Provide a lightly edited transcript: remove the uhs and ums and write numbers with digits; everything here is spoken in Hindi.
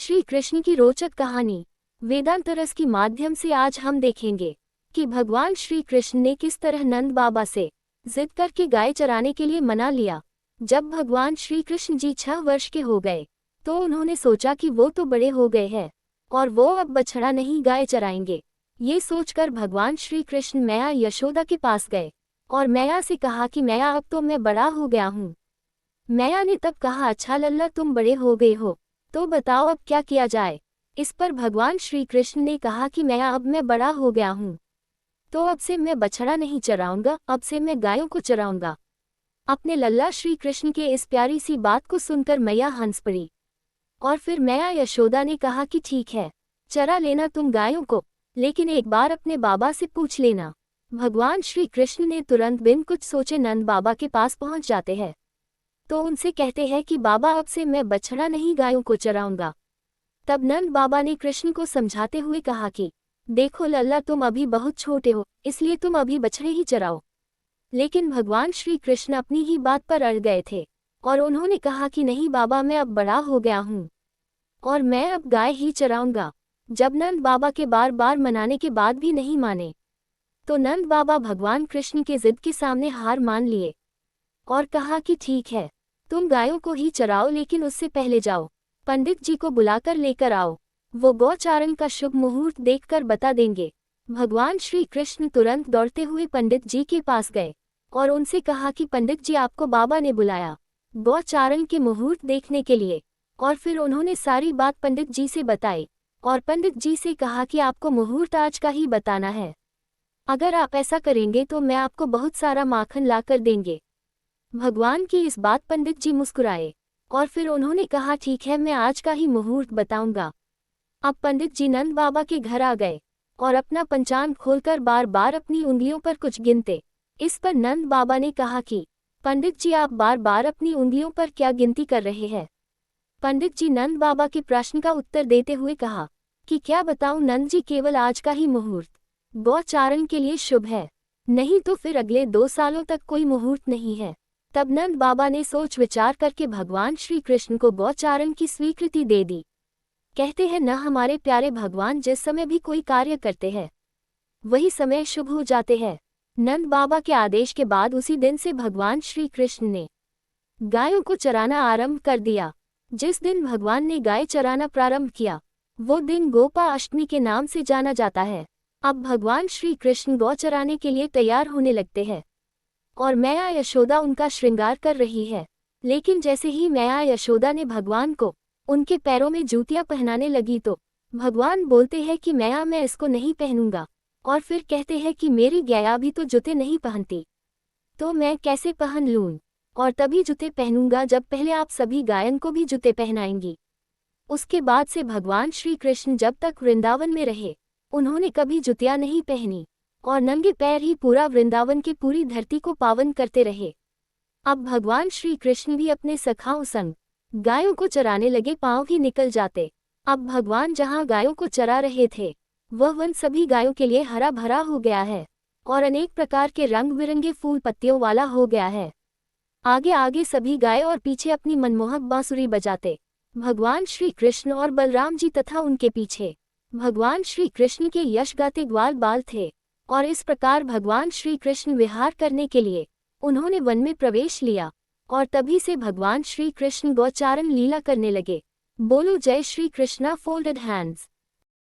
श्री कृष्ण की रोचक कहानी वेदांत रस के माध्यम से आज हम देखेंगे कि भगवान श्री कृष्ण ने किस तरह नंद बाबा से जिद करके गाय चराने के लिए मना लिया। जब भगवान श्री कृष्ण जी 6 वर्ष के हो गए तो उन्होंने सोचा कि वो तो बड़े हो गए हैं और वो अब बछड़ा नहीं गाय चराएंगे। ये सोचकर भगवान श्री कृष्ण मैया यशोदा के पास गए और मैया से कहा कि मैया अब तो मैं बड़ा हो गया हूँ। मैया ने तब कहा, अच्छा लल्ला तुम बड़े हो गए हो तो बताओ अब क्या किया जाए। इस पर भगवान श्री कृष्ण ने कहा कि मैया अब मैं बड़ा हो गया हूँ तो अब से मैं बछड़ा नहीं चराऊंगा, अब से मैं गायों को चराऊंगा। अपने लल्ला श्री कृष्ण के इस प्यारी सी बात को सुनकर मैया हंस पड़ी और फिर मैया यशोदा ने कहा कि ठीक है, चरा लेना तुम गायों को, लेकिन एक बार अपने बाबा से पूछ लेना। भगवान श्री कृष्ण ने तुरंत बिन कुछ सोचे नंद बाबा के पास पहुंच जाते हैं तो उनसे कहते हैं कि बाबा अब से मैं बछड़ा नहीं गायों को चराऊंगा। तब नंद बाबा ने कृष्ण को समझाते हुए कहा कि देखो लल्ला तुम अभी बहुत छोटे हो इसलिए तुम अभी बछड़े ही चराओ। लेकिन भगवान श्री कृष्ण अपनी ही बात पर अड़ गए थे और उन्होंने कहा कि नहीं बाबा मैं अब बड़ा हो गया हूँ और मैं अब गाय ही चराऊंगा। जब नंद बाबा के बार बार मनाने के बाद भी नहीं माने तो नंद बाबा भगवान कृष्ण के जिद के सामने हार मान लिए और कहा कि ठीक है, तुम गायों को ही चराओ, लेकिन उससे पहले जाओ पंडित जी को बुलाकर लेकर आओ, वो गौचारण का शुभ मुहूर्त देखकर बता देंगे। भगवान श्री कृष्ण तुरंत दौड़ते हुए पंडित जी के पास गए और उनसे कहा कि पंडित जी आपको बाबा ने बुलाया गौचारण के मुहूर्त देखने के लिए। और फिर उन्होंने सारी बात पंडित जी से बताई और पंडित जी से कहा कि आपको मुहूर्त आज का ही बताना है, अगर आप ऐसा करेंगे तो मैं आपको बहुत सारा माखन लाकर देंगे। भगवान की इस बात पंडित जी मुस्कुराए और फिर उन्होंने कहा ठीक है, मैं आज का ही मुहूर्त बताऊंगा। अब पंडित जी नंद बाबा के घर आ गए और अपना पंचांग खोलकर बार बार अपनी उंगलियों पर कुछ गिनते। इस पर नंद बाबा ने कहा कि पंडित जी आप बार बार अपनी उंगलियों पर क्या गिनती कर रहे हैं। पंडित जी नंद बाबा के प्रश्न का उत्तर देते हुए कहा कि क्या बताऊं नंद जी, केवल आज का ही मुहूर्त गौचारण के लिए शुभ है, नहीं तो फिर अगले 2 सालों तक कोई मुहूर्त नहीं है। तब नंद बाबा ने सोच विचार करके भगवान श्री कृष्ण को गौचारण की स्वीकृति दे दी। कहते हैं न हमारे प्यारे भगवान जिस समय भी कोई कार्य करते हैं वही समय शुभ हो जाते हैं। नंद बाबा के आदेश के बाद उसी दिन से भगवान श्री कृष्ण ने गायों को चराना आरंभ कर दिया। जिस दिन भगवान ने गाय चराना प्रारंभ किया वो दिन गोपा अष्टमी के नाम से जाना जाता है। अब भगवान श्री कृष्ण गौ चराने के लिए तैयार होने लगते हैं और मैया यशोदा उनका श्रृंगार कर रही है। लेकिन जैसे ही मैया यशोदा ने भगवान को उनके पैरों में जूतियां पहनाने लगी तो भगवान बोलते हैं कि मैया मैं इसको नहीं पहनूंगा, और फिर कहते हैं कि मेरी गैया भी तो जूते नहीं पहनती तो मैं कैसे पहन लूं, और तभी जूते पहनूंगा जब पहले आप सभी गायन को भी जूते पहनाएंगी। उसके बाद से भगवान श्री कृष्ण जब तक वृंदावन में रहे उन्होंने कभी जुतियां नहीं पहनी और नंगे पैर ही पूरा वृंदावन की पूरी धरती को पावन करते रहे। अब भगवान श्री कृष्ण भी अपने सखाओं संग गायों को चराने लगे, पांव ही निकल जाते। अब भगवान जहां गायों को चरा रहे थे वह वन सभी गायों के लिए हरा भरा हो गया है और अनेक प्रकार के रंग बिरंगे फूल पत्तियों वाला हो गया है। आगे आगे सभी गाय और पीछे अपनी मनमोहक बांसुरी बजाते भगवान श्री कृष्ण और बलराम जी तथा उनके पीछे भगवान श्री कृष्ण के यश गाते ग्वाल बाल थे। और इस प्रकार भगवान श्री कृष्ण विहार करने के लिए उन्होंने वन में प्रवेश लिया और तभी से भगवान श्री कृष्ण गौचारण लीला करने लगे। बोलो जय श्री कृष्णा। Folded hands.